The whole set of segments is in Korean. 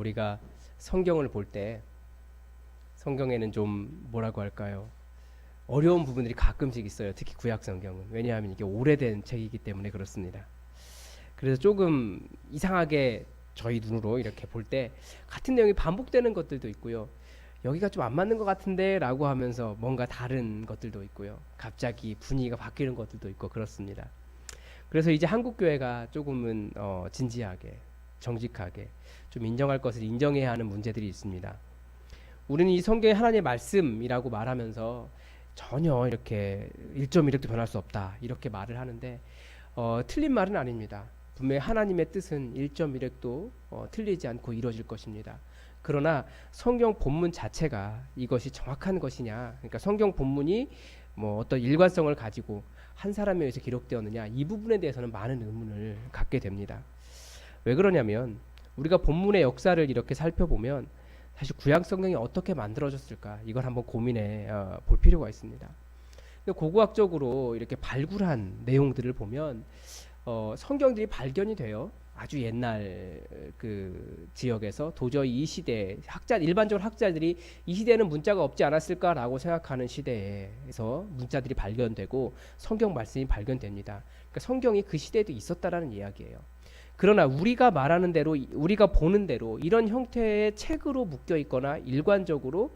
우리가 성경을 볼 때 성경에는 좀 뭐라고 할까요? 어려운 부분들이 가끔씩 있어요. 특히 구약 성경은. 왜냐하면 이게 오래된 책이기 때문에 그렇습니다. 그래서 조금 이상하게 저희 눈으로 이렇게 볼 때 같은 내용이 반복되는 것들도 있고요. 여기가 좀 안 맞는 것 같은데 라고 하면서 뭔가 다른 것들도 있고요. 갑자기 분위기가 바뀌는 것들도 있고 그렇습니다. 그래서 이제 한국 교회가 조금은 진지하게 정직하게 좀 인정할 것을 인정해야 하는 문제들이 있습니다. 우리는 이 성경의 하나님의 말씀이라고 말하면서 전혀 이렇게 1.1획도 변할 수 없다 이렇게 말을 하는데 틀린 말은 아닙니다. 분명히 하나님의 뜻은 1.1획도 틀리지 않고 이루어질 것입니다. 그러나 성경 본문 자체가 이것이 정확한 것이냐, 그러니까 성경 본문이 뭐 어떤 일관성을 가지고 한 사람에 의해서 기록되었느냐, 이 부분에 대해서는 많은 의문을 갖게 됩니다. 왜 그러냐면 우리가 본문의 역사를 이렇게 살펴보면 사실 구약 성경이 어떻게 만들어졌을까 이걸 한번 고민해 볼 필요가 있습니다. 고고학적으로 이렇게 발굴한 내용들을 보면 성경들이 발견이 돼요. 아주 옛날 그 지역에서 도저히 이 시대에 일반적으로 학자들이 이 시대에는 문자가 없지 않았을까라고 생각하는 시대에서 문자들이 발견되고 성경 말씀이 발견됩니다. 그러니까 성경이 그 시대에도 있었다라는 이야기예요. 그러나 우리가 말하는 대로 우리가 보는 대로 이런 형태의 책으로 묶여 있거나 일괄적으로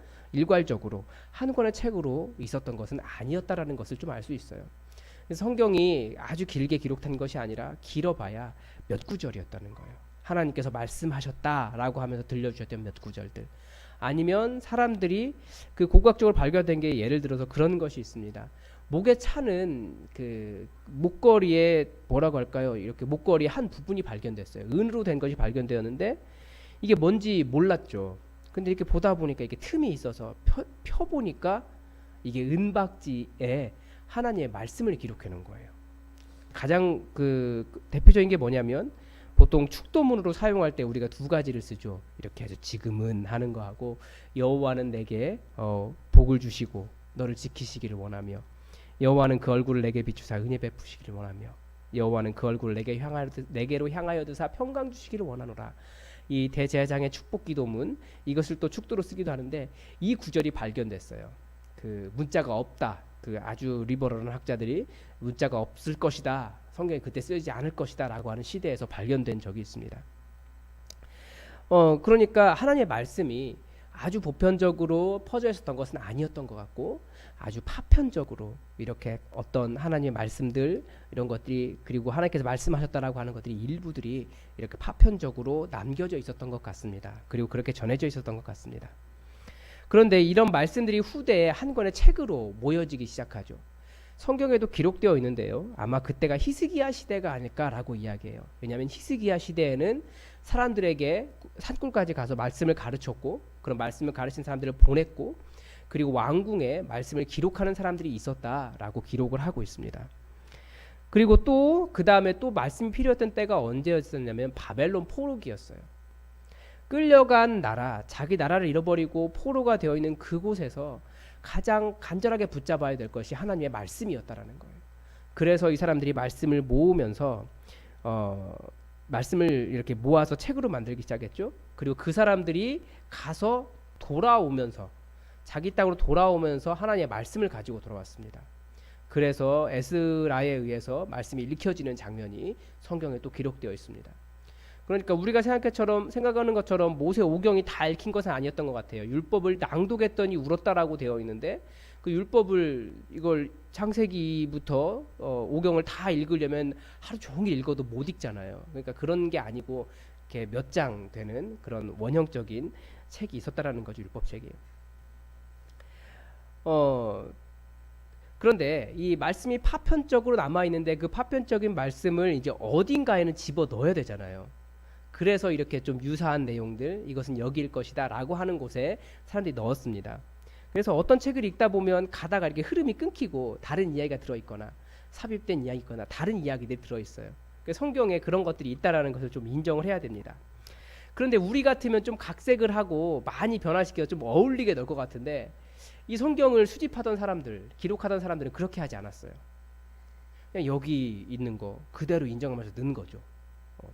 한 권의 책으로 있었던 것은 아니었다라는 것을 좀 알 수 있어요. 성경이 아주 길게 기록된 것이 아니라 길어봐야 몇 구절이었다는 거예요. 하나님께서 말씀하셨다라고 하면서 들려주셨던 몇 구절들. 아니면 사람들이 그 고고학적으로 발견된 게 예를 들어서 그런 것이 있습니다. 목에 차는 그 목걸이에 뭐라고 할까요? 이렇게 목걸이 한 부분이 발견됐어요. 은으로 된 것이 발견되었는데 이게 뭔지 몰랐죠. 근데 이렇게 보다 보니까 이게 틈이 있어서 펴보니까 이게 은박지에 하나님의 말씀을 기록해 놓은 거예요. 가장 그 대표적인 게 뭐냐면 보통 축도문으로 사용할 때 우리가 두 가지를 쓰죠. 이렇게 해서 지금은 하는 거하고 여호와는 내게 복을 주시고 너를 지키시기를 원하며 여호와는 그 얼굴을 내게 비추사 은혜 베푸시기를 원하며 여호와는 그 얼굴을 내게로 향하여 드사 평강 주시기를 원하노라. 이 대제사장의 축복 기도문 이것을 또 축도로 쓰기도 하는데 이 구절이 발견됐어요. 그 문자가 없다. 그 아주 리버럴한 학자들이 문자가 없을 것이다. 성경에 그때 쓰이지 않을 것이다라고 하는 시대에서 발견된 적이 있습니다. 그러니까 하나님의 말씀이 아주 보편적으로 퍼져 있었던 것은 아니었던 것 같고 아주 파편적으로 이렇게 어떤 하나님의 말씀들 이런 것들이 그리고 하나님께서 말씀하셨다라고 하는 것들이 일부들이 이렇게 파편적으로 남겨져 있었던 것 같습니다. 그리고 그렇게 전해져 있었던 것 같습니다. 그런데 이런 말씀들이 후대에 한 권의 책으로 모여지기 시작하죠. 성경에도 기록되어 있는데요. 아마 그때가 히스기야 시대가 아닐까라고 이야기해요. 왜냐하면 히스기야 시대에는 사람들에게 산골까지 가서 말씀을 가르쳤고 그런 말씀을 가르친 사람들을 보냈고 그리고 왕궁에 말씀을 기록하는 사람들이 있었다라고 기록을 하고 있습니다. 그리고 또 그 다음에 또 말씀이 필요했던 때가 언제였었냐면 바벨론 포로기였어요. 끌려간 나라, 자기 나라를 잃어버리고 포로가 되어 있는 그곳에서 가장 간절하게 붙잡아야 될 것이 하나님의 말씀이었다라는 거예요. 그래서 이 사람들이 말씀을 모으면서 말씀을 이렇게 모아서 책으로 만들기 시작했죠. 그리고 그 사람들이 가서 돌아오면서 자기 땅으로 돌아오면서 하나님의 말씀을 가지고 돌아왔습니다. 그래서 에스라에 의해서 말씀이 읽혀지는 장면이 성경에 또 기록되어 있습니다. 그러니까 우리가 생각하는 것처럼 모세 오경이 다 읽힌 것은 아니었던 것 같아요. 율법을 낭독했더니 울었다라고 되어 있는데 그 율법을 이걸 창세기부터 오경을 다 읽으려면 하루 종일 읽어도 못 읽잖아요. 그러니까 그런 게 아니고 이렇게 몇 장 되는 그런 원형적인 책이 있었다라는 거죠. 율법책이. 그런데 이 말씀이 파편적으로 남아 있는데 그 파편적인 말씀을 이제 어딘가에는 집어 넣어야 되잖아요. 그래서 이렇게 좀 유사한 내용들 이것은 여기일 것이다 라고 하는 곳에 사람들이 넣었습니다. 그래서 어떤 책을 읽다 보면 가다가 이렇게 흐름이 끊기고 다른 이야기가 들어있거나 삽입된 이야기거나 다른 이야기들이 들어있어요. 그래서 성경에 그런 것들이 있다라는 것을 좀 인정을 해야 됩니다. 그런데 우리 같으면 좀 각색을 하고 많이 변화시켜서 좀 어울리게 넣을 것 같은데 이 성경을 수집하던 사람들, 기록하던 사람들은 그렇게 하지 않았어요. 그냥 여기 있는 거 그대로 인정하면서 넣은 거죠.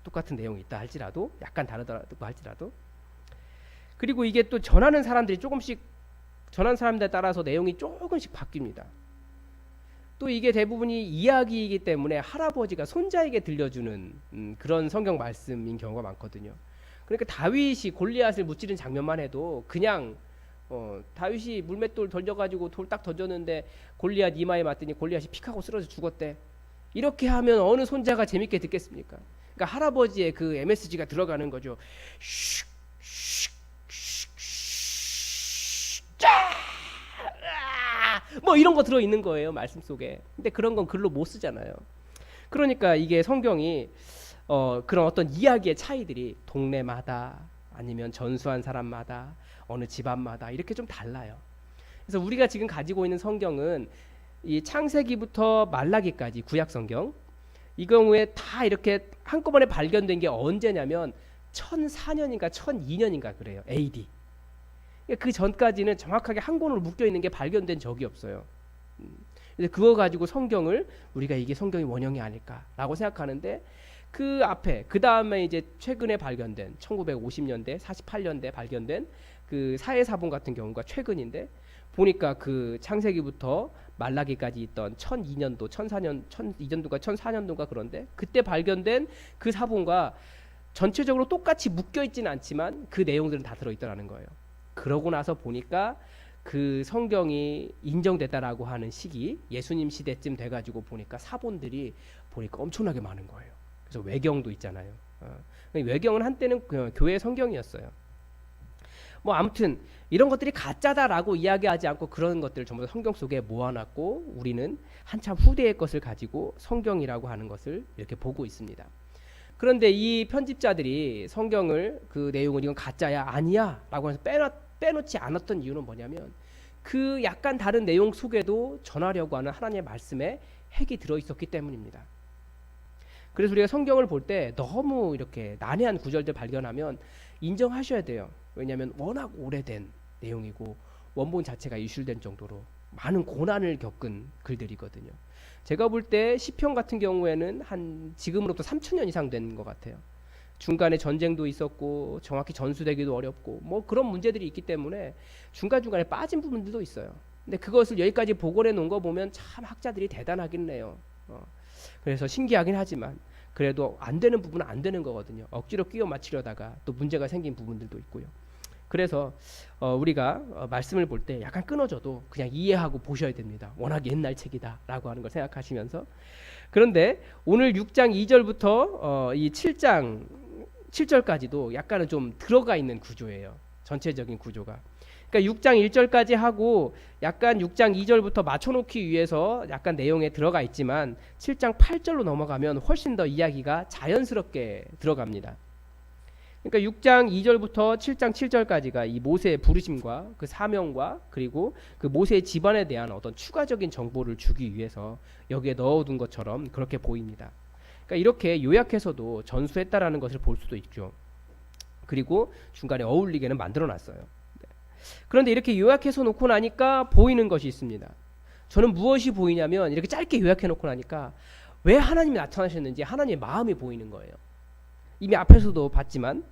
똑같은 내용이 있다 할지라도 약간 다르다고 할지라도 그리고 이게 또 전하는 사람들이 조금씩 전하는 사람들에 따라서 내용이 조금씩 바뀝니다. 또 이게 대부분이 이야기이기 때문에 할아버지가 손자에게 들려주는 그런 성경 말씀인 경우가 많거든요. 그러니까 다윗이 골리앗을 무찌른 장면만 해도 그냥 다윗이 물맷돌 던져가지고 돌 딱 던졌는데 골리앗 이마에 맞더니 골리앗이 픽하고 쓰러져 죽었대. 이렇게 하면 어느 손자가 재밌게 듣겠습니까? 그러니까 할아버지의 그 MSG가 들어가는 거죠. 슉, 슉, 슉, 슉, 짜! 뭐 이런 거 들어 있는 거예요, 말씀 속에. 근데 그런 건 글로 못 쓰잖아요. 그러니까 이게 성경이 그런 어떤 이야기의 차이들이 동네마다 아니면 전수한 사람마다 어느 집안마다 이렇게 좀 달라요. 그래서 우리가 지금 가지고 있는 성경은 이 창세기부터 말라기까지 구약 성경 이 경우에 다 이렇게 한꺼번에 발견된 게 언제냐면 1004년인가 1002년인가 그래요. AD. 그 전까지는 정확하게 한 권으로 묶여 있는 게 발견된 적이 없어요. 그래서 그거 가지고 성경을 우리가 이게 성경의 원형이 아닐까라고 생각하는데 그 앞에 그 다음에 이제 최근에 발견된 1950년대 48년대 발견된 그 사해사본 같은 경우가 최근인데 보니까 그 창세기부터 말라기까지 있던 1002년도 1004년 1002년도가 1004년도가 그런데 그때 발견된 그 사본과 전체적으로 똑같이 묶여 있지는 않지만 그 내용들은 다 들어있더라는 거예요. 그러고 나서 보니까 그 성경이 인정됐다라고 하는 시기 예수님 시대쯤 돼가지고 보니까 사본들이 보니까 엄청나게 많은 거예요. 그래서 외경도 있잖아요. 외경은 한때는 교회 성경이었어요. 뭐 아무튼 이런 것들이 가짜다라고 이야기하지 않고 그런 것들을 전부 다 성경 속에 모아놨고 우리는 한참 후대의 것을 가지고 성경이라고 하는 것을 이렇게 보고 있습니다. 그런데 이 편집자들이 성경을 그 내용은 이건 가짜야 아니야 라고 해서 빼놓지 않았던 이유는 뭐냐면 그 약간 다른 내용 속에도 전하려고 하는 하나님의 말씀에 핵이 들어있었기 때문입니다. 그래서 우리가 성경을 볼 때 너무 이렇게 난해한 구절들 발견하면 인정하셔야 돼요. 왜냐하면 워낙 오래된 내용이고 원본 자체가 이슈된 정도로 많은 고난을 겪은 글들이거든요. 제가 볼 때 시편 같은 경우에는 한 지금으로부터 3000년 이상 된 것 같아요. 중간에 전쟁도 있었고 정확히 전수되기도 어렵고 뭐 그런 문제들이 있기 때문에 중간중간에 빠진 부분들도 있어요. 근데 그것을 여기까지 복원해 놓은 거 보면 참 학자들이 대단하긴 해요. 그래서 신기하긴 하지만 그래도 안 되는 부분은 안 되는 거거든요. 억지로 끼워 맞추려다가 또 문제가 생긴 부분들도 있고요. 그래서 우리가 말씀을 볼 때 약간 끊어져도 그냥 이해하고 보셔야 됩니다. 워낙 옛날 책이다라고 하는 걸 생각하시면서. 그런데 오늘 6장 2절부터 이 7장 7절까지도 약간은 좀 들어가 있는 구조예요. 전체적인 구조가. 그러니까 6장 1절까지 하고 약간 6장 2절부터 맞춰놓기 위해서 약간 내용에 들어가 있지만 7장 8절로 넘어가면 훨씬 더 이야기가 자연스럽게 들어갑니다. 그러니까 6장 2절부터 7장 7절까지가 이 모세의 부르심과 그 사명과 그리고 그 모세의 집안에 대한 어떤 추가적인 정보를 주기 위해서 여기에 넣어둔 것처럼 그렇게 보입니다. 그러니까 이렇게 요약해서도 전수했다라는 것을 볼 수도 있죠. 그리고 중간에 어울리게는 만들어놨어요. 그런데 이렇게 요약해서 놓고 나니까 보이는 것이 있습니다. 저는 무엇이 보이냐면 이렇게 짧게 요약해 놓고 나니까 왜 하나님이 나타나셨는지 하나님의 마음이 보이는 거예요. 이미 앞에서도 봤지만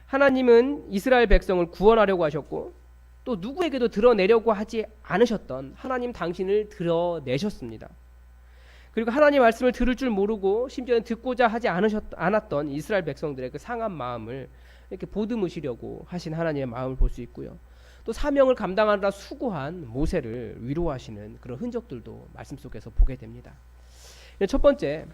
하나님은 이스라엘 백성을 구원하려고 하셨고 또 누구에게도 드러내려고 하지 않으셨던 하나님 당신을 드러내셨습니다. 그리고 하나님 말씀을 들을 줄 모르고 심지어는 듣고자 하지 않았던 이스라엘 백성들의 그 상한 마음을 이렇게 보듬으시려고 하신 하나님의 마음을 볼 수 있고요. 또 사명을 감당하느라 수고한 모세를 위로하시는 그런 흔적들도 말씀 속에서 보게 됩니다. 첫 번째,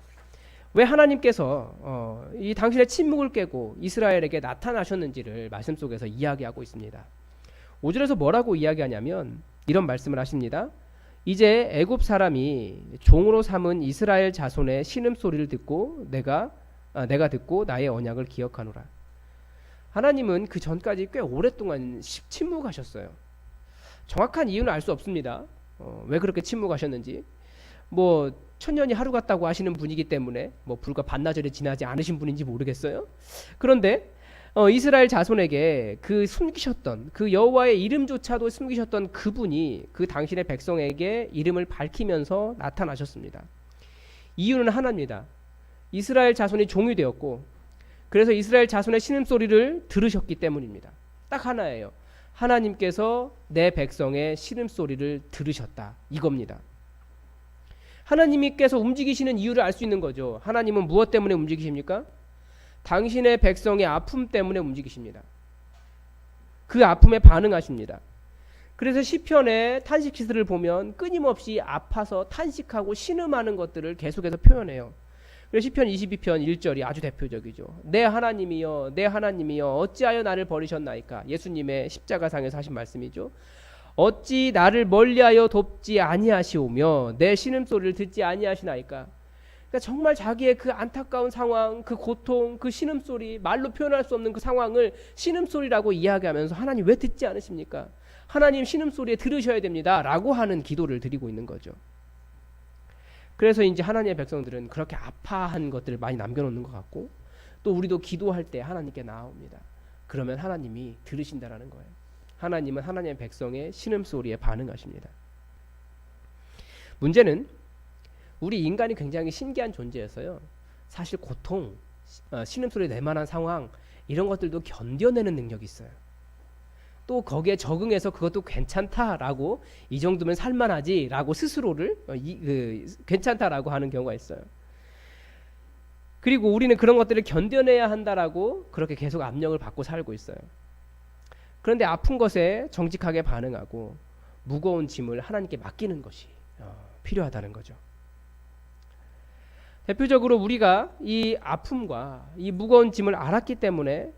왜 하나님께서 이 당신의 침묵을 깨고 이스라엘에게 나타나셨는지를 말씀 속에서 이야기하고 있습니다. 5절에서 뭐라고 이야기하냐면 이런 말씀을 하십니다. 이제 애굽 사람이 종으로 삼은 이스라엘 자손의 신음소리를 듣고 내가 듣고 나의 언약을 기억하노라. 하나님은 그 전까지 꽤 오랫동안 침묵하셨어요. 정확한 이유는 알 수 없습니다. 왜 그렇게 침묵하셨는지. 뭐 천년이 하루 같다고 하시는 분이기 때문에 뭐 불과 반나절이 지나지 않으신 분인지 모르겠어요. 그런데 이스라엘 자손에게 그 숨기셨던 그 여호와의 이름조차도 숨기셨던 그분이 그 당신의 백성에게 이름을 밝히면서 나타나셨습니다. 이유는 하나입니다. 이스라엘 자손이 종이 되었고 그래서 이스라엘 자손의 신음소리를 들으셨기 때문입니다. 딱 하나예요. 하나님께서 내 백성의 신음소리를 들으셨다. 이겁니다. 하나님께서 움직이시는 이유를 알 수 있는 거죠. 하나님은 무엇 때문에 움직이십니까? 당신의 백성의 아픔 때문에 움직이십니다. 그 아픔에 반응하십니다. 그래서 시편의 탄식시들을 보면 끊임없이 아파서 탄식하고 신음하는 것들을 계속해서 표현해요. 그래서 시편 22편 1절이 아주 대표적이죠. 내 하나님이여 내 하나님이여 어찌하여 나를 버리셨나이까. 예수님의 십자가상에서 하신 말씀이죠. 어찌 나를 멀리하여 돕지 아니하시오며 내 신음소리를 듣지 아니하시나이까. 그러니까 정말 자기의 그 안타까운 상황, 그 고통, 그 신음소리, 말로 표현할 수 없는 그 상황을 신음소리라고 이야기하면서 하나님 왜 듣지 않으십니까? 하나님 신음소리에 들으셔야 됩니다 라고 하는 기도를 드리고 있는 거죠. 그래서 이제 하나님의 백성들은 그렇게 아파한 것들을 많이 남겨놓는 것 같고, 또 우리도 기도할 때 하나님께 나아옵니다. 그러면 하나님이 들으신다라는 거예요. 하나님은 하나님의 백성의 신음소리에 반응하십니다. 문제는 우리 인간이 굉장히 신기한 존재여서요, 사실 고통, 신음소리 낼 만한 상황 이런 것들도 견뎌내는 능력이 있어요. 또 거기에 적응해서 그것도 괜찮다라고, 이 정도면 살만하지라고 스스로를 괜찮다라고 하는 경우가 있어요. 그리고 우리는 그런 것들을 견뎌내야 한다라고 그렇게 계속 압력을 받고 살고 있어요. 그런데 아픈 것에 정직하게 반응하고 무거운 짐을 하나님께 맡기는 것이 필요하다는 거죠. 대표적으로 우리가 이 아픔과 이 무거운 짐을 알았기 때문에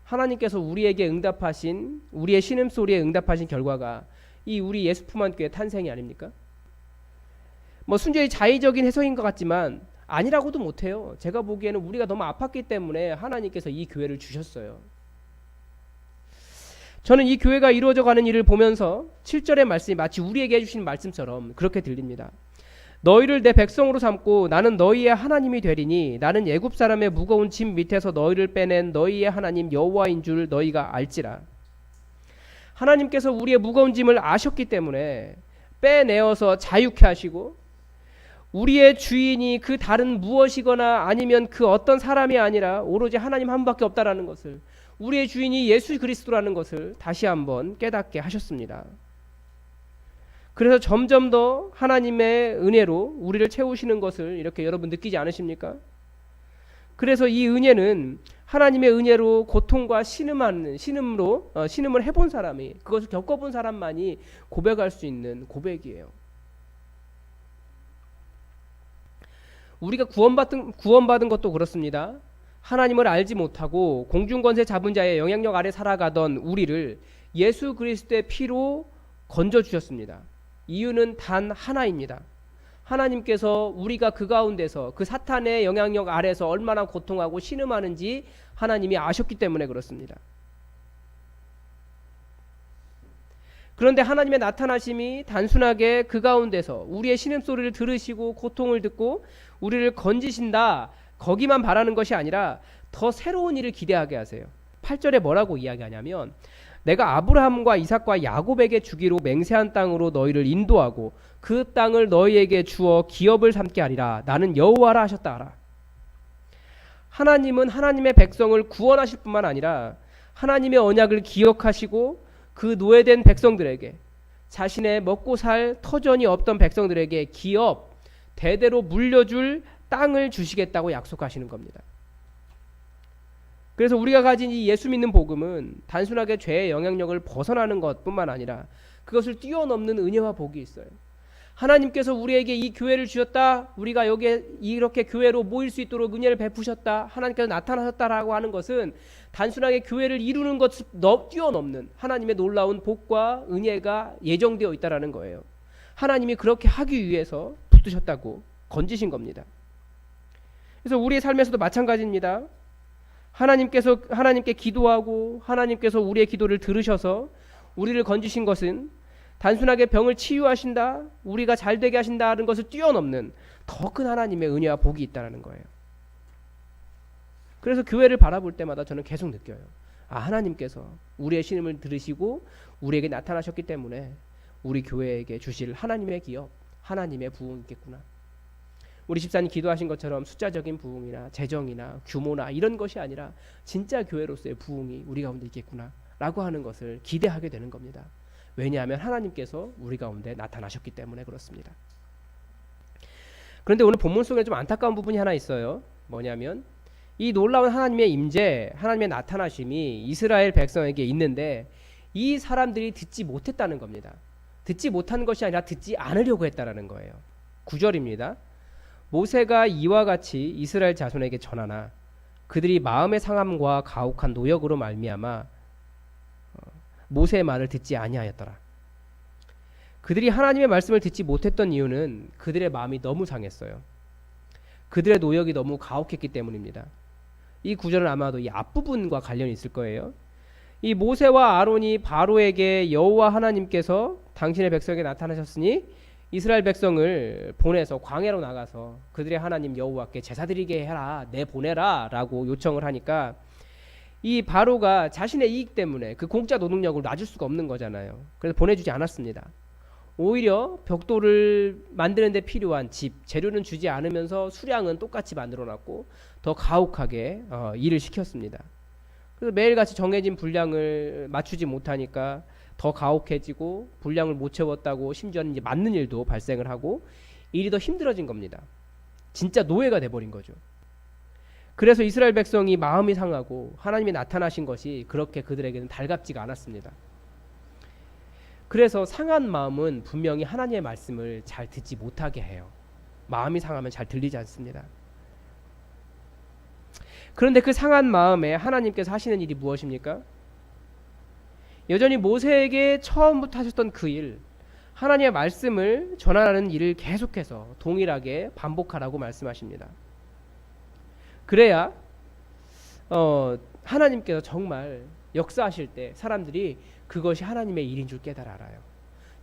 하나님께서 우리에게 응답하신, 우리의 신음소리에 응답하신 결과가 이 우리 예수 품안 교회 탄생이 아닙니까? 뭐 순전히 자의적인 해석인 것 같지만 아니라고도 못해요. 제가 보기에는 우리가 너무 아팠기 때문에 하나님께서 이 교회를 주셨어요. 저는 이 교회가 이루어져 가는 일을 보면서 7절의 말씀이 마치 우리에게 해주신 말씀처럼 그렇게 들립니다. 너희를 내 백성으로 삼고 나는 너희의 하나님이 되리니 나는 애굽 사람의 무거운 짐 밑에서 너희를 빼낸 너희의 하나님 여호와인 줄 너희가 알지라. 하나님께서 우리의 무거운 짐을 아셨기 때문에 빼내어서 자유케 하시고, 우리의 주인이 그 다른 무엇이거나 아니면 그 어떤 사람이 아니라 오로지 하나님 한 분밖에 없다라는 것을, 우리의 주인이 예수 그리스도라는 것을 다시 한번 깨닫게 하셨습니다. 그래서 점점 더 하나님의 은혜로 우리를 채우시는 것을 이렇게 여러분 느끼지 않으십니까? 그래서 이 은혜는 하나님의 은혜로 고통과 신음을 해본 사람이, 그것을 겪어본 사람만이 고백할 수 있는 고백이에요. 우리가 구원받은 것도 그렇습니다. 하나님을 알지 못하고 공중권세 잡은 자의 영향력 아래 살아가던 우리를 예수 그리스도의 피로 건져주셨습니다. 이유는 단 하나입니다. 하나님께서 우리가 그 가운데서 그 사탄의 영향력 아래서 얼마나 고통하고 신음하는지 하나님이 아셨기 때문에 그렇습니다. 그런데 하나님의 나타나심이 단순하게 그 가운데서 우리의 신음소리를 들으시고 고통을 듣고 우리를 건지신다, 거기만 바라는 것이 아니라 더 새로운 일을 기대하게 하세요. 8절에 뭐라고 이야기하냐면, 내가 아브라함과 이삭과 야곱에게 주기로 맹세한 땅으로 너희를 인도하고 그 땅을 너희에게 주어 기업을 삼게 하리라. 나는 여호와라 하셨다 하라. 하나님은 하나님의 백성을 구원하실 뿐만 아니라 하나님의 언약을 기억하시고 그 노예된 백성들에게, 자신의 먹고 살 터전이 없던 백성들에게 기업, 대대로 물려줄 땅을 주시겠다고 약속하시는 겁니다. 그래서 우리가 가진 이 예수 믿는 복음은 단순하게 죄의 영향력을 벗어나는 것뿐만 아니라 그것을 뛰어넘는 은혜와 복이 있어요. 하나님께서 우리에게 이 교회를 주셨다, 우리가 여기에 이렇게 교회로 모일 수 있도록 은혜를 베푸셨다, 하나님께서 나타나셨다라고 하는 것은 단순하게 교회를 이루는 것을 뛰어넘는 하나님의 놀라운 복과 은혜가 예정되어 있다라는 거예요. 하나님이 그렇게 하기 위해서 붙드셨다고 건지신 겁니다. 그래서 우리의 삶에서도 마찬가지입니다. 하나님께 기도하고 하나님께서 우리의 기도를 들으셔서 우리를 건지신 것은 단순하게 병을 치유하신다, 우리가 잘되게 하신다는 것을 뛰어넘는 더 큰 하나님의 은혜와 복이 있다는 거예요. 그래서 교회를 바라볼 때마다 저는 계속 느껴요. 하나님께서 우리의 신음을 들으시고 우리에게 나타나셨기 때문에 우리 교회에게 주실 하나님의 기업, 하나님의 부흥이 있겠구나. 우리 집사님 기도하신 것처럼 숫자적인 부흥이나 재정이나 규모나 이런 것이 아니라 진짜 교회로서의 부흥이 우리 가운데 있겠구나 라고 하는 것을 기대하게 되는 겁니다. 왜냐하면 하나님께서 우리 가운데 나타나셨기 때문에 그렇습니다. 그런데 오늘 본문 속에 좀 안타까운 부분이 하나 있어요. 뭐냐면 이 놀라운 하나님의 임재, 하나님의 나타나심이 이스라엘 백성에게 있는데 이 사람들이 듣지 못했다는 겁니다. 듣지 못한 것이 아니라 듣지 않으려고 했다라는 거예요. 9절입니다. 모세가 이와 같이 이스라엘 자손에게 전하나 그들이 마음의 상함과 가혹한 노역으로 말미암아 모세의 말을 듣지 아니하였더라. 그들이 하나님의 말씀을 듣지 못했던 이유는 그들의 마음이 너무 상했어요. 그들의 노역이 너무 가혹했기 때문입니다. 이 구절은 아마도 이 앞부분과 관련이 있을 거예요. 이 모세와 아론이 바로에게 여호와 하나님께서 당신의 백성에게 나타나셨으니 이스라엘 백성을 보내서 광야로 나가서 그들의 하나님 여호와께 제사드리게 해라, 내보내라 라고 요청을 하니까 이 바로가 자신의 이익 때문에 그 공짜 노동력을 놔줄 수가 없는 거잖아요. 그래서 보내주지 않았습니다. 오히려 벽돌을 만드는 데 필요한 집, 재료는 주지 않으면서 수량은 똑같이 만들어놨고 더 가혹하게 일을 시켰습니다. 그래서 매일같이 정해진 분량을 맞추지 못하니까 더 가혹해지고 분량을 못 채웠다고 심지어는 이제 맞는 일도 발생을 하고 일이 더 힘들어진 겁니다. 진짜 노예가 돼버린 거죠. 그래서 이스라엘 백성이 마음이 상하고 하나님이 나타나신 것이 그렇게 그들에게는 달갑지가 않았습니다. 그래서 상한 마음은 분명히 하나님의 말씀을 잘 듣지 못하게 해요. 마음이 상하면 잘 들리지 않습니다. 그런데 그 상한 마음에 하나님께서 하시는 일이 무엇입니까? 여전히 모세에게 처음부터 하셨던 그 일, 하나님의 말씀을 전하는 일을 계속해서 동일하게 반복하라고 말씀하십니다. 그래야 하나님께서 정말 역사하실 때 사람들이 그것이 하나님의 일인 줄 깨달아 알아요.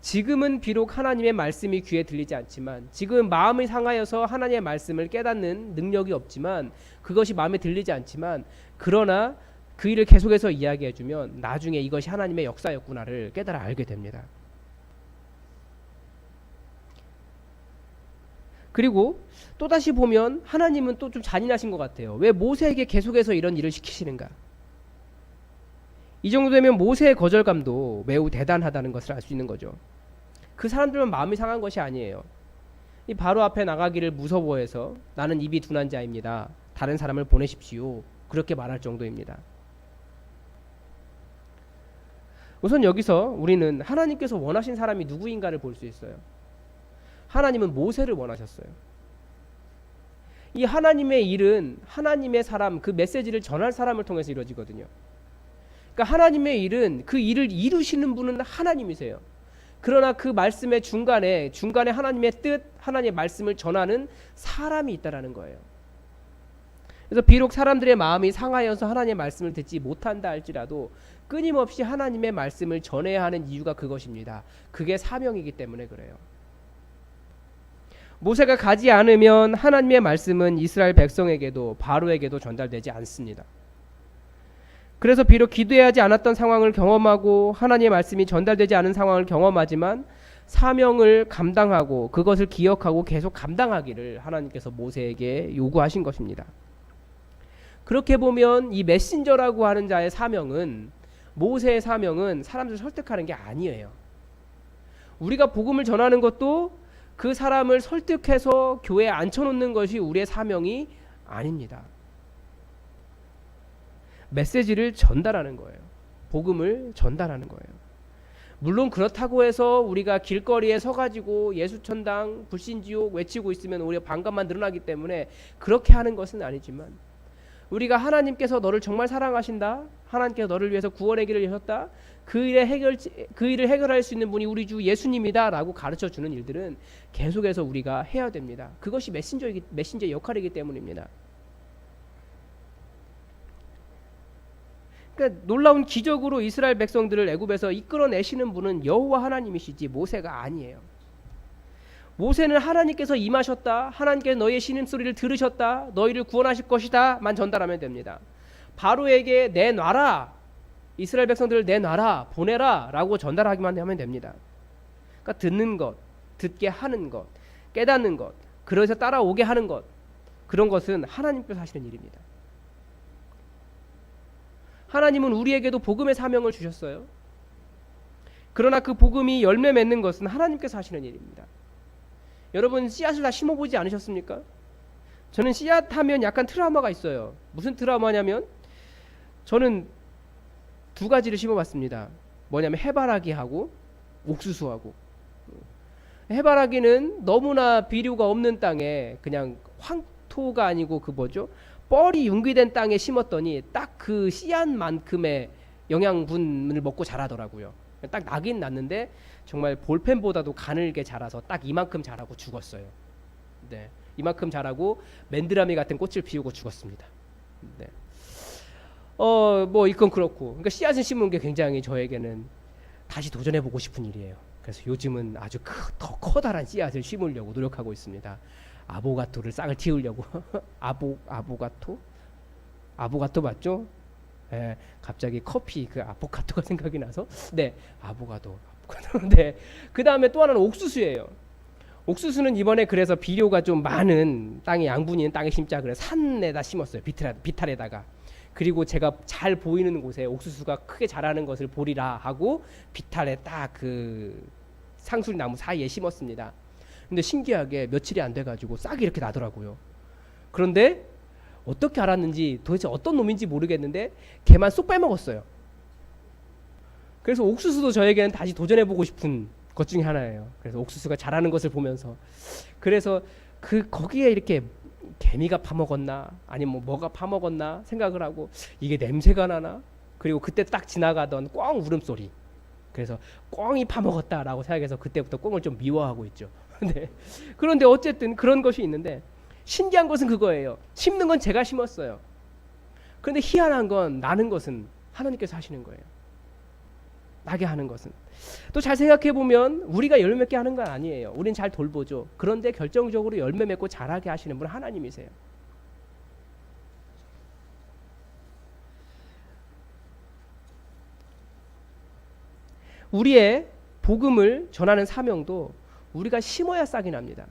지금은 비록 하나님의 말씀이 귀에 들리지 않지만, 지금 마음이 상하여서 하나님의 말씀을 깨닫는 능력이 없지만, 그것이 마음에 들리지 않지만, 그러나 그 일을 계속해서 이야기해주면 나중에 이것이 하나님의 역사였구나를 깨달아 알게 됩니다. 그리고 또다시 보면 하나님은 또 좀 잔인하신 것 같아요. 왜 모세에게 계속해서 이런 일을 시키시는가? 이 정도 되면 모세의 거절감도 매우 대단하다는 것을 알 수 있는 거죠. 그 사람들만 마음이 상한 것이 아니에요. 이 바로 앞에 나가기를 무서워해서 나는 입이 둔한 자입니다, 다른 사람을 보내십시오, 그렇게 말할 정도입니다. 우선 여기서 우리는 하나님께서 원하신 사람이 누구인가를 볼 수 있어요. 하나님은 모세를 원하셨어요. 이 하나님의 일은 하나님의 사람, 그 메시지를 전할 사람을 통해서 이루어지거든요. 그러니까 하나님의 일은 그 일을 이루시는 분은 하나님이세요. 그러나 그 말씀의 중간에 하나님의 뜻, 하나님의 말씀을 전하는 사람이 있다라는 거예요. 그래서 비록 사람들의 마음이 상하여서 하나님의 말씀을 듣지 못한다 할지라도 끊임없이 하나님의 말씀을 전해야 하는 이유가 그것입니다. 그게 사명이기 때문에 그래요. 모세가 가지 않으면 하나님의 말씀은 이스라엘 백성에게도 바로에게도 전달되지 않습니다. 그래서 비록 기도해야지 않았던 상황을 경험하고 하나님의 말씀이 전달되지 않은 상황을 경험하지만 사명을 감당하고 그것을 기억하고 계속 감당하기를 하나님께서 모세에게 요구하신 것입니다. 그렇게 보면 이 메신저라고 하는 자의 사명은, 모세의 사명은 사람들을 설득하는 게 아니에요. 우리가 복음을 전하는 것도 그 사람을 설득해서 교회에 앉혀놓는 것이 우리의 사명이 아닙니다. 메시지를 전달하는 거예요. 복음을 전달하는 거예요. 물론 그렇다고 해서 우리가 길거리에 서가지고 예수천당, 불신지옥 외치고 있으면 오히려 반감만 늘어나기 때문에 그렇게 하는 것은 아니지만, 우리가 하나님께서 너를 정말 사랑하신다, 하나님께서 너를 위해서 구원의 길을 여셨다, 그 일을 해결할 수 있는 분이 우리 주 예수님이다 라고 가르쳐주는 일들은 계속해서 우리가 해야 됩니다. 그것이 메신저의 역할이기 때문입니다. 그러니까 놀라운 기적으로 이스라엘 백성들을 애굽에서 이끌어내시는 분은 여호와 하나님이시지 모세가 아니에요. 모세는 하나님께서 임하셨다, 하나님께서 너희의 신음소리를 들으셨다, 너희를 구원하실 것이다 만 전달하면 됩니다. 바로에게 내놔라, 이스라엘 백성들을 내놔라, 보내라 라고 전달하기만 하면 됩니다. 그러니까 듣는 것, 듣게 하는 것, 깨닫는 것, 그래서 따라오게 하는 것, 그런 것은 하나님께서 하시는 일입니다. 하나님은 우리에게도 복음의 사명을 주셨어요. 그러나 그 복음이 열매 맺는 것은 하나님께서 하시는 일입니다. 여러분 씨앗을 다 심어보지 않으셨습니까? 저는 씨앗 하면 약간 트라우마가 있어요. 무슨 트라우마냐면 저는 두 가지를 심어봤습니다. 뭐냐면 해바라기하고 옥수수하고. 해바라기는 너무나 비료가 없는 땅에 그냥 황토가 아니고 그 뭐죠? 뻘이 융기된 땅에 심었더니 딱 그 씨앗만큼의 영양분을 먹고 자라더라고요. 딱 나긴 났는데 정말 볼펜보다도 가늘게 자라서 딱 이만큼 자라고 죽었어요. 네, 이만큼 자라고 맨드라미 같은 꽃을 피우고 죽었습니다. 네. 뭐 이건 그렇고, 그러니까 씨앗을 심은 게 굉장히 저에게는 다시 도전해보고 싶은 일이에요. 그래서 요즘은 아주 더 커다란 씨앗을 심으려고 노력하고 있습니다. 아보가토를 싹을 틔우려고. 아보가토 맞죠? 네, 갑자기 커피 그 아보카도가 생각이 나서 네, 아보가도. 네, 그 다음에 또 하나는 옥수수예요. 옥수수는 이번에 그래서 비료가 좀 많은 땅에 양분이 있는 땅에 심자 그래서 산에다 심었어요. 비탈에다가. 그리고 제가 잘 보이는 곳에 옥수수가 크게 자라는 것을 보리라 하고 비탈에 딱 그 상수리 나무 사이에 심었습니다. 근데 신기하게 며칠이 안 돼가지고 싹이 이렇게 나더라고요. 그런데 어떻게 알았는지 도대체 어떤 놈인지 모르겠는데 걔만 쏙 빼먹었어요. 그래서 옥수수도 저에게는 다시 도전해보고 싶은 것 중에 하나예요. 그래서 옥수수가 자라는 것을 보면서 그래서 거기에 이렇게 개미가 파먹었나 아니면 뭐가 파먹었나 생각을 하고 이게 냄새가 나나. 그리고 그때 딱 지나가던 꿩 울음소리. 그래서 꿩이 파먹었다라고 생각해서 그때부터 꿩을 좀 미워하고 있죠. 네. 그런데 어쨌든 그런 것이 있는데 신기한 것은 그거예요. 심는 건 제가 심었어요. 그런데 희한한 건 나는 것은 하나님께서 하시는 거예요. 나게 하는 것은. 또 잘 생각해 보면 우리가 열매 맺게 하는 건 아니에요. 우린 잘 돌보죠. 그런데 결정적으로 열매 맺고 자라게 하시는 분은 하나님이세요. 우리의 복음을 전하는 사명도 우리가 심어야 싹이 납니다.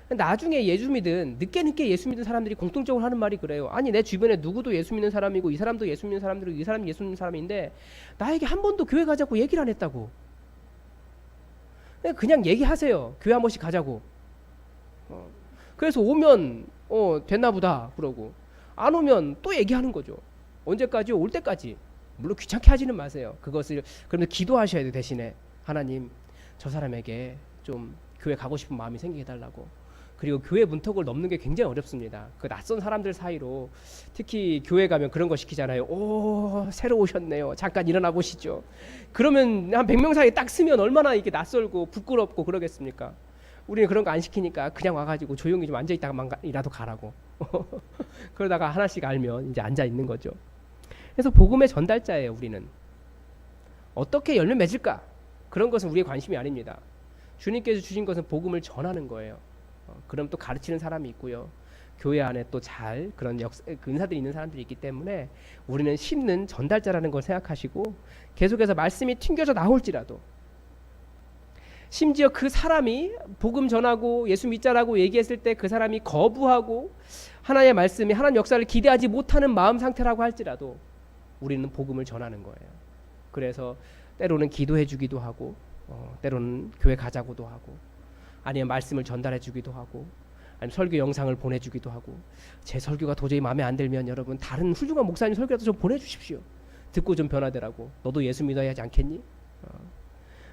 나중에 예수 믿은 늦게 예수 믿은 사람들이 공통적으로 하는 말이 그래요. 아니 내 주변에 누구도 예수 믿는 사람이고 이 사람도 예수 믿는 사람들이고 이 사람이 예수 믿는 사람인데 나에게 한 번도 교회 가자고 얘기를 안 했다고. 그냥 얘기하세요. 교회 한 번씩 가자고. 그래서 오면 됐나 보다 그러고 안 오면 또 얘기하는 거죠. 언제까지? 올 때까지. 물론 귀찮게 하지는 마세요. 그것을 그러면 기도하셔야 돼요. 대신에 하나님 저 사람에게 좀 교회 가고 싶은 마음이 생기게 해달라고. 그리고 교회 문턱을 넘는 게 굉장히 어렵습니다. 그 낯선 사람들 사이로 특히 교회 가면 그런 거 시키잖아요. 오 새로 오셨네요. 잠깐 일어나 보시죠. 그러면 한 100명 사이에 딱 쓰면 얼마나 이게 낯설고 부끄럽고 그러겠습니까? 우리는 그런 거 안 시키니까 그냥 와가지고 조용히 좀 앉아있다가만이라도 가라고. 그러다가 하나씩 알면 이제 앉아 있는 거죠. 그래서 복음의 전달자예요. 우리는 어떻게 열매 맺을까? 그런 것은 우리의 관심이 아닙니다. 주님께서 주신 것은 복음을 전하는 거예요. 그럼 또 가르치는 사람이 있고요. 교회 안에 또 잘 그런 그 은사들이 있는 사람들이 있기 때문에 우리는 심는 전달자라는 걸 생각하시고 계속해서 말씀이 튕겨져 나올지라도 심지어 그 사람이 복음 전하고 예수 믿자라고 얘기했을 때 그 사람이 거부하고 하나님의 말씀이 하나님 역사를 기대하지 못하는 마음 상태라고 할지라도 우리는 복음을 전하는 거예요. 그래서 때로는 기도해 주기도 하고 때로는 교회 가자고도 하고 아니면 말씀을 전달해 주기도 하고 아니면 설교 영상을 보내주기도 하고 제 설교가 도저히 마음에 안 들면 여러분 다른 훌륭한 목사님 설교라도 좀 보내주십시오. 듣고 좀 변화되라고. 너도 예수 믿어야 하지 않겠니?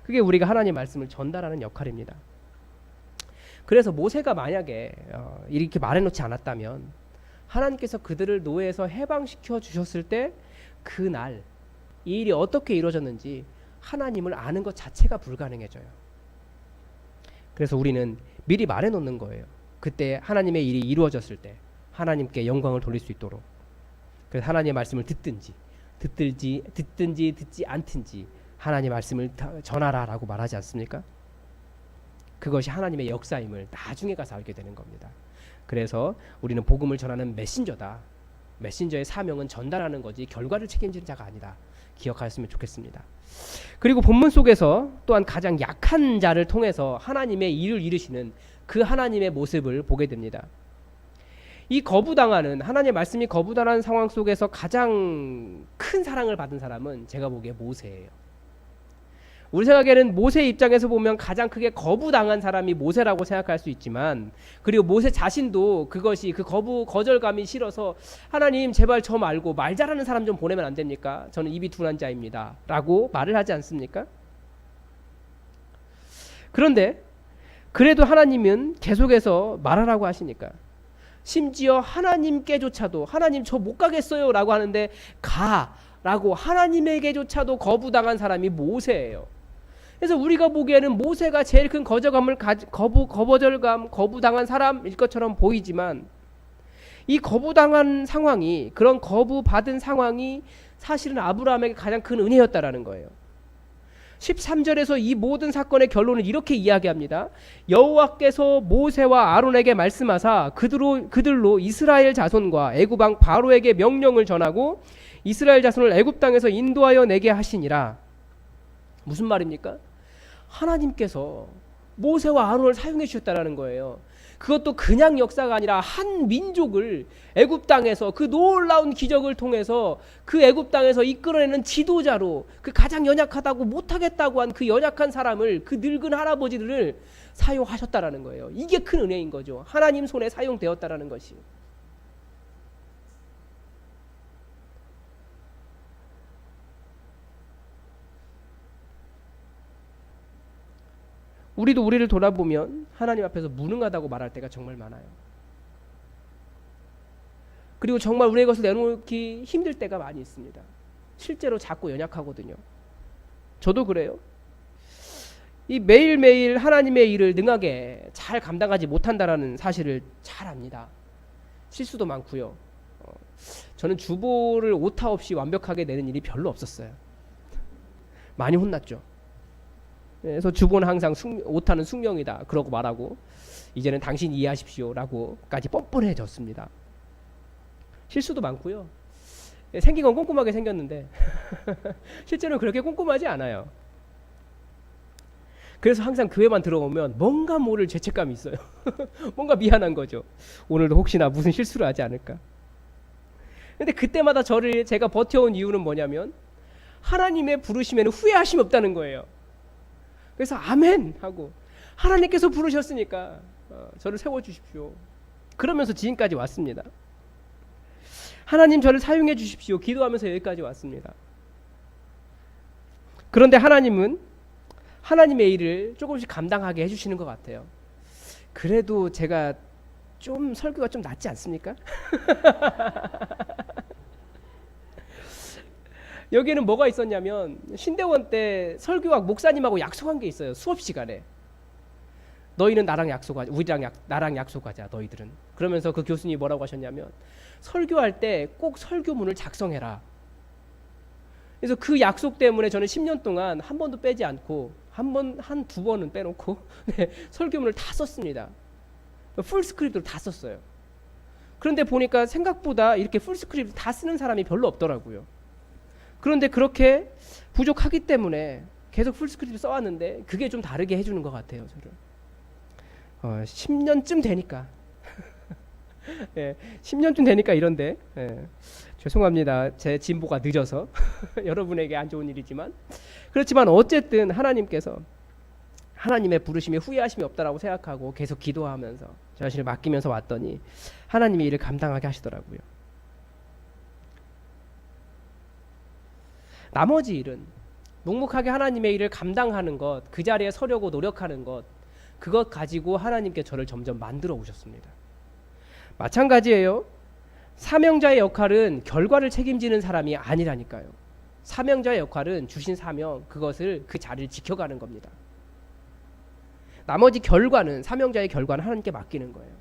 그게 우리가 하나님의 말씀을 전달하는 역할입니다. 그래서 모세가 만약에 이렇게 말해놓지 않았다면 하나님께서 그들을 노예에서 해방시켜 주셨을 때 그날 이 일이 어떻게 이루어졌는지 하나님을 아는 것 자체가 불가능해져요. 그래서 우리는 미리 말해놓는 거예요. 그때 하나님의 일이 이루어졌을 때 하나님께 영광을 돌릴 수 있도록. 그래서 하나님의 말씀을 듣든지 듣지 않든지 하나님의 말씀을 전하라라고 말하지 않습니까? 그것이 하나님의 역사임을 나중에 가서 알게 되는 겁니다. 그래서 우리는 복음을 전하는 메신저다. 메신저의 사명은 전달하는 거지 결과를 책임지는 자가 아니다. 기억하였으면 좋겠습니다. 그리고 본문 속에서 또한 가장 약한 자를 통해서 하나님의 일을 이루시는 그 하나님의 모습을 보게 됩니다. 이 거부당하는 하나님의 말씀이 거부당하는 상황 속에서 가장 큰 사랑을 받은 사람은 제가 보기에 모세예요. 우리 생각에는 모세 입장에서 보면 가장 크게 거부당한 사람이 모세라고 생각할 수 있지만, 그리고 모세 자신도 그것이 그 거절감이 싫어서 하나님 제발 저 말고 말 잘하는 사람 좀 보내면 안 됩니까? 저는 입이 둔한 자입니다 라고 말을 하지 않습니까? 그런데 그래도 하나님은 계속해서 말하라고 하시니까, 심지어 하나님께조차도 하나님 저 못 가겠어요 라고 하는데 가 라고 하나님에게조차도 거부당한 사람이 모세예요. 그래서 우리가 보기에는 모세가 제일 큰 거부절감, 거부당한 사람일 것처럼 보이지만, 이 거부당한 상황이, 그런 거부받은 상황이 사실은 아브라함에게 가장 큰 은혜였다라는 거예요. 13절에서 이 모든 사건의 결론을 이렇게 이야기합니다. 여호와께서 모세와 아론에게 말씀하사 그들로 이스라엘 자손과 애굽 왕 바로에게 명령을 전하고 이스라엘 자손을 애굽 땅에서 인도하여 내게 하시니라. 무슨 말입니까? 하나님께서 모세와 아론을 사용해 주셨다라는 거예요. 그것도 그냥 역사가 아니라 한 민족을 애굽 땅에서 그 놀라운 기적을 통해서 그 애굽 땅에서 이끌어내는 지도자로, 그 가장 연약하다고 못하겠다고 한 그 연약한 사람을, 그 늙은 할아버지들을 사용하셨다라는 거예요. 이게 큰 은혜인 거죠. 하나님 손에 사용되었다라는 것이. 우리도 우리를 돌아보면 하나님 앞에서 무능하다고 말할 때가 정말 많아요. 그리고 정말 우리의 것을 내놓기 힘들 때가 많이 있습니다. 실제로 작고 연약하거든요. 저도 그래요. 이 매일매일 하나님의 일을 능하게 잘 감당하지 못한다라는 사실을 잘 압니다. 실수도 많고요. 저는 주보를 오타 없이 완벽하게 내는 일이 별로 없었어요. 많이 혼났죠. 그래서 주보는 항상 오타는 숙명이다 그러고 말하고, 이제는 당신 이해하십시오 라고까지 뻔뻔해졌습니다. 실수도 많고요. 생긴 건 꼼꼼하게 생겼는데 실제로는 그렇게 꼼꼼하지 않아요. 그래서 항상 교회만 들어오면 뭔가 모를 죄책감이 있어요. 뭔가 미안한 거죠. 오늘도 혹시나 무슨 실수를 하지 않을까. 근데 그때마다 제가 버텨온 이유는 뭐냐면, 하나님의 부르심에는 후회하심이 없다는 거예요. 그래서 아멘 하고, 하나님께서 부르셨으니까 저를 세워주십시오 그러면서 지금까지 왔습니다. 하나님 저를 사용해 주십시오 기도하면서 여기까지 왔습니다. 그런데 하나님은 하나님의 일을 조금씩 감당하게 해주시는 것 같아요. 그래도 제가 좀 설교가 좀 낫지 않습니까? 여기에는 뭐가 있었냐면, 신대원 때 설교학 목사님하고 약속한 게 있어요. 수업 시간에 너희는 나랑 약속하자, 나랑 약속하자 너희들은. 그러면서 그 교수님이 뭐라고 하셨냐면, 설교할 때 꼭 설교문을 작성해라. 그래서 그 약속 때문에 저는 10년 동안 한 번도 빼지 않고, 한 두 번은 빼놓고 네, 설교문을 다 썼습니다. 풀 스크립트로 다 썼어요. 그런데 보니까 생각보다 이렇게 풀 스크립트 다 쓰는 사람이 별로 없더라고요. 그런데 그렇게 부족하기 때문에 계속 풀스크립트 써왔는데, 그게 좀 다르게 해주는 것 같아요. 저를 10년쯤 되니까 예, 10년쯤 되니까 이런데, 죄송합니다. 제 진보가 늦어서 여러분에게 안 좋은 일이지만, 그렇지만 어쨌든 하나님께서 하나님의 부르심에 후회하심이 없다라고 생각하고 계속 기도하면서 저 자신을 맡기면서 왔더니 하나님의 일을 감당하게 하시더라고요. 나머지 일은 묵묵하게 하나님의 일을 감당하는 것, 그 자리에 서려고 노력하는 것, 그것 가지고 하나님께 저를 점점 만들어 오셨습니다. 마찬가지예요. 사명자의 역할은 결과를 책임지는 사람이 아니라니까요. 사명자의 역할은 주신 사명, 그것을, 그 자리를 지켜가는 겁니다. 나머지 결과는, 사명자의 결과는 하나님께 맡기는 거예요.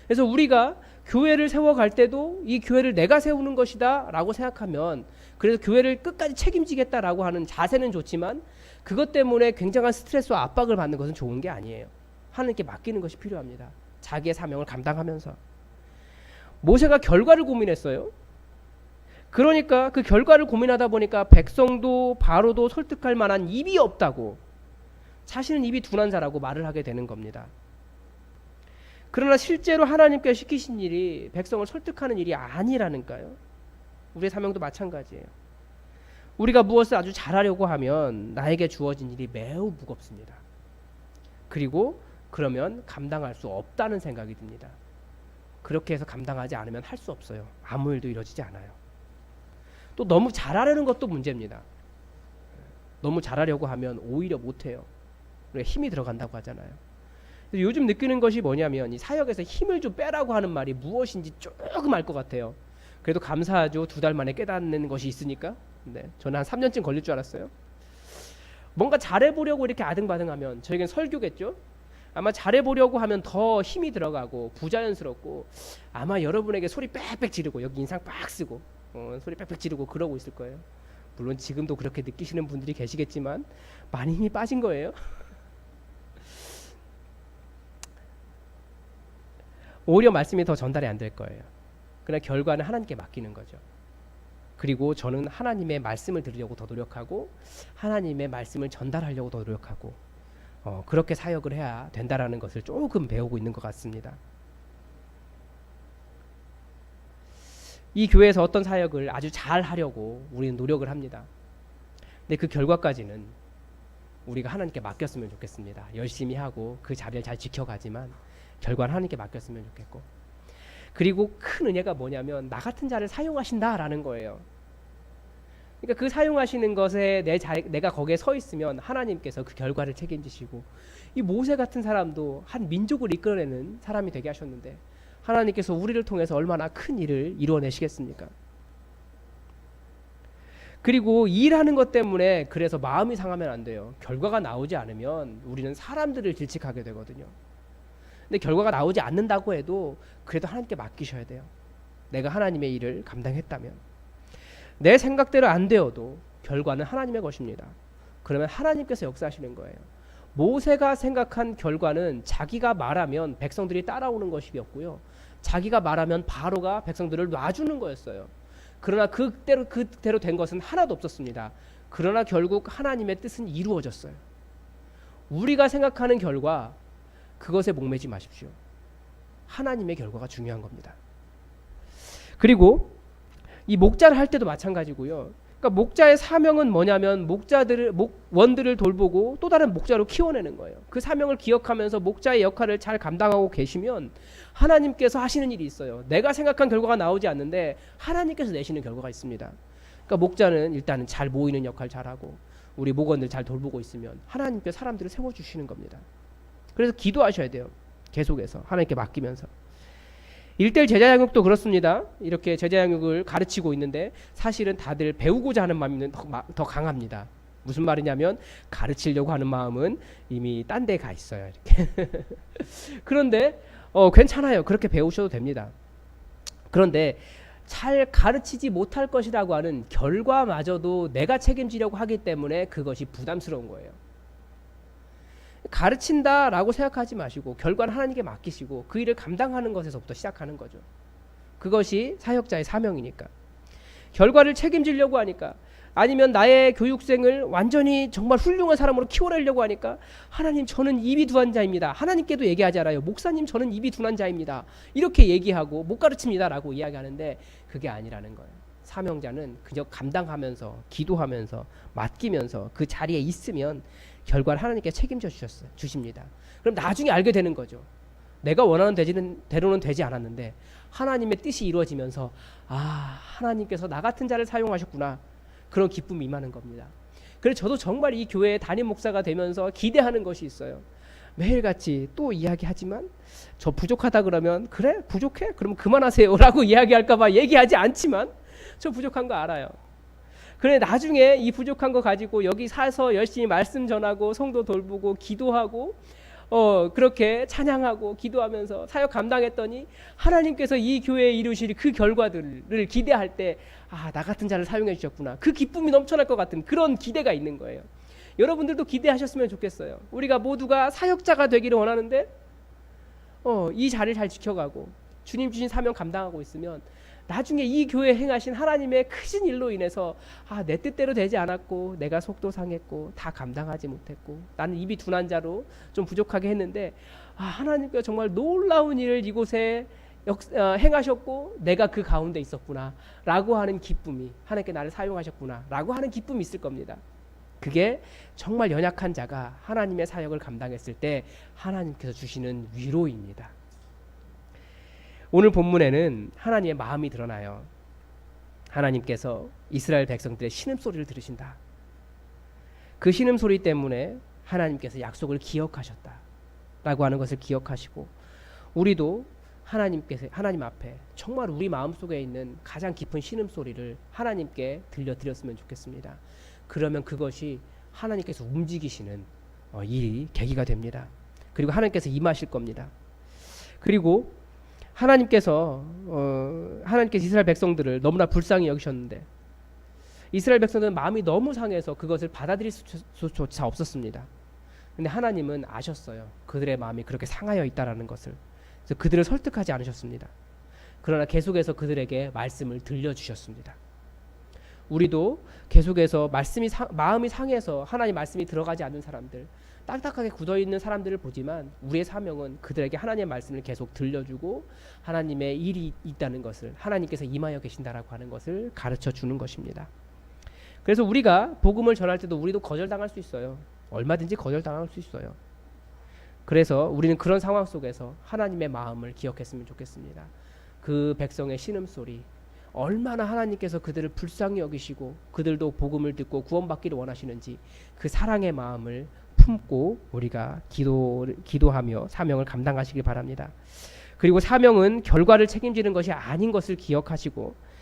그래서 우리가 교회를 세워갈 때도 이 교회를 내가 세우는 것이다 라고 생각하면, 그래서 교회를 끝까지 책임지겠다라고 하는 자세는 좋지만, 그것 때문에 굉장한 스트레스와 압박을 받는 것은 좋은 게 아니에요. 하나님께 맡기는 것이 필요합니다. 자기의 사명을 감당하면서. 모세가 결과를 고민했어요. 그러니까 그 결과를 고민하다 보니까 백성도 바로도 설득할 만한 입이 없다고, 자신은 입이 둔한 자라고 말을 하게 되는 겁니다. 그러나 실제로 하나님께서 시키신 일이 백성을 설득하는 일이 아니라니까요. 우리의 사명도 마찬가지예요. 우리가 무엇을 아주 잘하려고 하면 나에게 주어진 일이 매우 무겁습니다. 그리고 그러면 감당할 수 없다는 생각이 듭니다. 그렇게 해서 감당하지 않으면 할 수 없어요. 아무 일도 이루어지지 않아요. 또 너무 잘하려는 것도 문제입니다. 너무 잘하려고 하면 오히려 못해요. 우리가 힘이 들어간다고 하잖아요. 요즘 느끼는 것이 뭐냐면 이 사역에서 힘을 좀 빼라고 하는 말이 무엇인지 조금 알 것 같아요. 그래도 감사하죠. 2달 만에 깨닫는 것이 있으니까. 네, 저는 한 3년쯤 걸릴 줄 알았어요. 뭔가 잘해보려고 이렇게 아등바등하면 저에겐 설교겠죠. 아마 잘해보려고 하면 더 힘이 들어가고 부자연스럽고 아마 여러분에게 소리 빽빽 지르고 여기 인상 빡 쓰고 소리 빽빽 지르고 그러고 있을 거예요. 물론 지금도 그렇게 느끼시는 분들이 계시겠지만 많이 힘이 빠진 거예요. 오히려 말씀이 더 전달이 안 될 거예요. 그러나 결과는 하나님께 맡기는 거죠. 그리고 저는 하나님의 말씀을 들으려고 더 노력하고 하나님의 말씀을 전달하려고 더 노력하고 그렇게 사역을 해야 된다라는 것을 조금 배우고 있는 것 같습니다. 이 교회에서 어떤 사역을 아주 잘 하려고 우리는 노력을 합니다. 근데 그 결과까지는 우리가 하나님께 맡겼으면 좋겠습니다. 열심히 하고 그 자리를 잘 지켜가지만 결과는 하나님께 맡겼으면 좋겠고, 그리고 큰 은혜가 뭐냐면 나 같은 자를 사용하신다라는 거예요. 그러니까 그 사용하시는 것에 내가 거기에 서 있으면 하나님께서 그 결과를 책임지시고, 이 모세 같은 사람도 한 민족을 이끌어내는 사람이 되게 하셨는데 하나님께서 우리를 통해서 얼마나 큰 일을 이루어내시겠습니까? 그리고 일하는 것 때문에 그래서 마음이 상하면 안 돼요. 결과가 나오지 않으면 우리는 사람들을 질책하게 되거든요. 근데 결과가 나오지 않는다고 해도 그래도 하나님께 맡기셔야 돼요. 내가 하나님의 일을 감당했다면. 내 생각대로 안 되어도 결과는 하나님의 것입니다. 그러면 하나님께서 역사하시는 거예요. 모세가 생각한 결과는 자기가 말하면 백성들이 따라오는 것이었고요, 자기가 말하면 바로가 백성들을 놔주는 거였어요. 그러나 그대로 된 것은 하나도 없었습니다. 그러나 결국 하나님의 뜻은 이루어졌어요. 우리가 생각하는 결과, 그것에 목매지 마십시오. 하나님의 결과가 중요한 겁니다. 그리고 이 목자를 할 때도 마찬가지고요. 그러니까 목자의 사명은 뭐냐면 원들을 돌보고 또 다른 목자로 키워내는 거예요. 그 사명을 기억하면서 목자의 역할을 잘 감당하고 계시면 하나님께서 하시는 일이 있어요. 내가 생각한 결과가 나오지 않는데 하나님께서 내시는 결과가 있습니다. 그러니까 목자는 일단은 잘 모이는 역할 잘하고 우리 목원들 잘 돌보고 있으면 하나님께서 사람들을 세워주시는 겁니다. 그래서 기도하셔야 돼요. 계속해서 하나님께 맡기면서. 1:1 제자양육도 그렇습니다. 이렇게 제자양육을 가르치고 있는데 사실은 다들 배우고자 하는 마음이 더 강합니다. 무슨 말이냐면 가르치려고 하는 마음은 이미 딴 데 가 있어요. 이렇게. 그런데 괜찮아요. 그렇게 배우셔도 됩니다. 그런데 잘 가르치지 못할 것이라고 하는 결과마저도 내가 책임지려고 하기 때문에 그것이 부담스러운 거예요. 가르친다라고 생각하지 마시고 결과는 하나님께 맡기시고 그 일을 감당하는 것에서부터 시작하는 거죠. 그것이 사역자의 사명이니까. 결과를 책임지려고 하니까, 아니면 나의 교육생을 완전히 정말 훌륭한 사람으로 키워내려고 하니까 하나님 저는 입이 둔한 자입니다. 하나님께도 얘기하지 않아요. 목사님 저는 입이 둔한 자입니다. 이렇게 얘기하고 못 가르칩니다 라고 이야기하는데 그게 아니라는 거예요. 사명자는 그저 감당하면서 기도하면서 맡기면서 그 자리에 있으면 결과를 하나님께 책임져 주십니다. 그럼 나중에 알게 되는 거죠. 내가 원하는 대로는 되지 않았는데 하나님의 뜻이 이루어지면서 하나님께서 나 같은 자를 사용하셨구나, 그런 기쁨이 임하는 겁니다. 그래서 저도 정말 이 교회의 담임 목사가 되면서 기대하는 것이 있어요. 매일같이 또 이야기하지만 저 부족하다 그러면 그래 부족해? 그럼 그만하세요 라고 이야기할까 봐 얘기하지 않지만 저 부족한 거 알아요. 그래 나중에 이 부족한 거 가지고 여기 사서 열심히 말씀 전하고 성도 돌보고 기도하고 그렇게 찬양하고 기도하면서 사역 감당했더니 하나님께서 이 교회에 이루실 그 결과들을 기대할 때 나 같은 자를 사용해 주셨구나, 그 기쁨이 넘쳐날 것 같은 그런 기대가 있는 거예요. 여러분들도 기대하셨으면 좋겠어요. 우리가 모두가 사역자가 되기를 원하는데 이 자리를 잘 지켜가고 주님 주신 사명 감당하고 있으면 나중에 이 교회에 행하신 하나님의 크신 일로 인해서 내 뜻대로 되지 않았고 내가 속도 상했고 다 감당하지 못했고 나는 입이 둔한 자로 좀 부족하게 했는데 하나님께서 정말 놀라운 일을 이곳에 행하셨고 내가 그 가운데 있었구나 라고 하는 기쁨이, 하나님께 나를 사용하셨구나 라고 하는 기쁨이 있을 겁니다. 그게 정말 연약한 자가 하나님의 사역을 감당했을 때 하나님께서 주시는 위로입니다. 오늘 본문에는 하나님의 마음이 드러나요. 하나님께서 이스라엘 백성들의 신음소리를 들으신다. 그 신음소리 때문에 하나님께서 약속을 기억하셨다 라고 하는 것을 기억하시고, 우리도 하나님 앞에 정말 우리 마음속에 있는 가장 깊은 신음소리를 하나님께 들려드렸으면 좋겠습니다. 그러면 그것이 하나님께서 움직이시는 일이 계기가 됩니다. 그리고 하나님께서 임하실 겁니다. 그리고 하나님께서 이스라엘 백성들을 너무나 불쌍히 여기셨는데 이스라엘 백성들은 마음이 너무 상해서 그것을 받아들일 수조차 없었습니다. 근데 하나님은 아셨어요. 그들의 마음이 그렇게 상하여 있다라는 것을. 그래서 그들을 설득하지 않으셨습니다. 그러나 계속해서 그들에게 말씀을 들려주셨습니다. 우리도 계속해서 마음이 상해서 하나님 말씀이 들어가지 않는 사람들, 딱딱하게 굳어있는 사람들을 보지만 우리의 사명은 그들에게 하나님의 말씀을 계속 들려주고 하나님의 일이 있다는 것을, 하나님께서 임하여 계신다라고 하는 것을 가르쳐 주는 것입니다. 그래서 우리가 복음을 전할 때도 우리도 거절당할 수 있어요. 얼마든지 거절당할 수 있어요. 그래서 우리는 그런 상황 속에서 하나님의 마음을 기억했으면 좋겠습니다. 그 백성의 신음소리, 얼마나 하나님께서 그들을 불쌍히 여기시고 그들도 복음을 듣고 구원받기를 원하시는지 그 사랑의 마음을 품고 우리가 기도하며 사명을 감당하시길 바랍니다. 그리고 사명은 결과를 책임지는 것이 아닌 것을 기억하시고,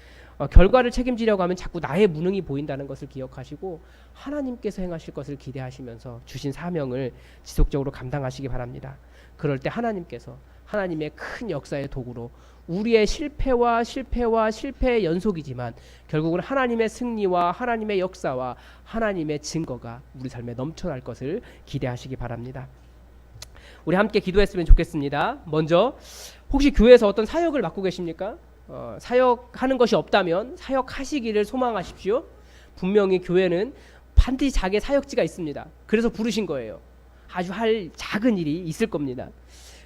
결과를 책임지려고 하면 자꾸 나의 무능이 보인다는 것을 기억하시고 하나님께서 행하실 것을 기대하시면서 주신 사명을 지속적으로 감당하시기 바랍니다. 그럴 때 하나님께서 하나님의 큰 역사의 도구로 우리의 실패의 연속이지만 결국은 하나님의 승리와 하나님의 역사와 하나님의 증거가 우리 삶에 넘쳐날 것을 기대하시기 바랍니다. 우리 함께 기도했으면 좋겠습니다. 먼저 혹시 교회에서 어떤 사역을 맡고 계십니까? 사역하는 것이 없다면 사역하시기를 소망하십시오. 분명히 교회는 반드시 자기의 사역지가 있습니다. 그래서 부르신 거예요. 아주 할 작은 일이 있을 겁니다.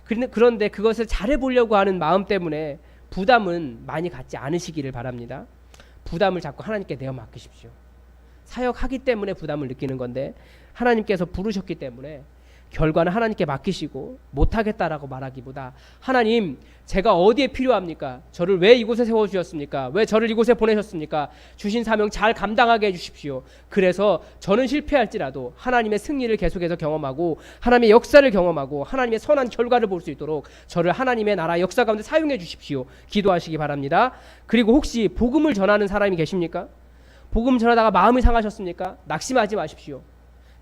그런데 그것을 잘해보려고 하는 마음 때문에 부담은 많이 갖지 않으시기를 바랍니다. 부담을 자꾸 하나님께 내어 맡기십시오. 사역하기 때문에 부담을 느끼는 건데 하나님께서 부르셨기 때문에 결과는 하나님께 맡기시고 못하겠다라고 말하기보다 하나님, 제가 어디에 필요합니까? 저를 왜 이곳에 세워주셨습니까? 왜 저를 이곳에 보내셨습니까? 주신 사명 잘 감당하게 해주십시오. 그래서 저는 실패할지라도 하나님의 승리를 계속해서 경험하고 하나님의 역사를 경험하고 하나님의 선한 결과를 볼 수 있도록 저를 하나님의 나라 역사 가운데 사용해 주십시오. 기도하시기 바랍니다. 그리고 혹시 복음을 전하는 사람이 계십니까? 복음 전하다가 마음이 상하셨습니까? 낙심하지 마십시오.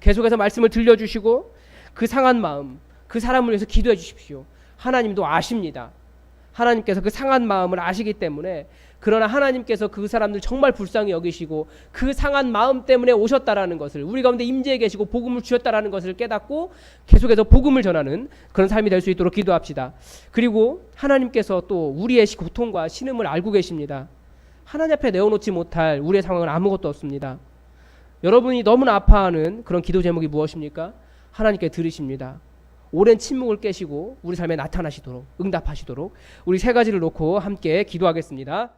계속해서 말씀을 들려주시고 그 상한 마음, 그 사람을 위해서 기도해 주십시오. 하나님도 아십니다. 하나님께서 그 상한 마음을 아시기 때문에, 그러나 하나님께서 그 사람들 정말 불쌍히 여기시고 그 상한 마음 때문에 오셨다라는 것을, 우리 가운데 임재해 계시고 복음을 주셨다라는 것을 깨닫고 계속해서 복음을 전하는 그런 삶이 될 수 있도록 기도합시다. 그리고 하나님께서 또 우리의 고통과 신음을 알고 계십니다. 하나님 앞에 내어놓지 못할 우리의 상황은 아무것도 없습니다. 여러분이 너무나 아파하는 그런 기도 제목이 무엇입니까? 하나님께 들으십니다. 오랜 침묵을 깨시고 우리 삶에 나타나시도록, 응답하시도록 우리 세 가지를 놓고 함께 기도하겠습니다.